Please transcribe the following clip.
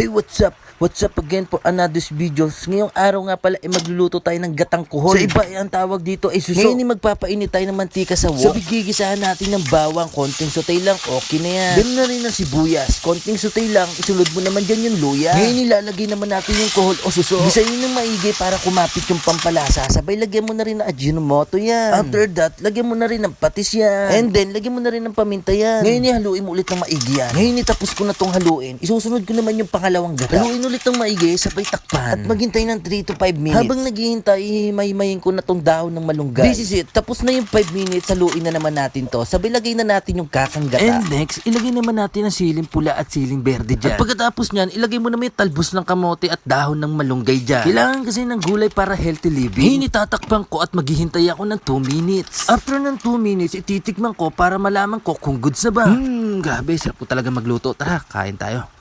Hey, what's up? What's up again for another videos. Ngayong araw nga pala magluluto tayo ng gatang kuhol. Sa iba ang tawag dito ay suso. Ngayon magpapainit tayo ng mantika sa wok. Sabi gigisahan natin ng bawang, konting sotay lang, okay na yan. Ganun na rin ang sibuyas, konting sotay lang, isunod mo naman dyan yung luya. Ngayon ilalagay naman natin yung kuhol o suso. Gisayin ng maigi para kumapit yung pampalasa. Sabay lagyan mo na rin ng Ajinomoto yan. After that, lagyan mo na rin ng patis yan. And then, lagyan mo na rin ng paminta yan. Ngayon ihaluin mo ulit ng maigi yan. Ngayon itapos ko na tong haluin. Isusunod ko naman yung pangalawang gata. Haluin ulit ng maigi, sabay takpan. At maghintay ng 3 to 5 minutes. Habang naghihintay, himayin ko na tong dahon ng malunggay. This is it. Tapos na yung 5 minutes, haluin na naman natin to. Sabay lagay na natin yung kakang gata. And next, ilagay naman natin ang siling pula at siling berde dyan. At pagkatapos nyan, ilagay mo naman yung talbos ng kamote at dahon ng malunggay dyan. Kailangan kasi ng gulay para healthy living. Ngayon itatakpan ko at maghihintay ako ng 2 minutes. After ng 2 minutes, ititikman ko para malaman ko kung goods na ba. Grabe, sarap po talaga magluto. Tara, kain tayo.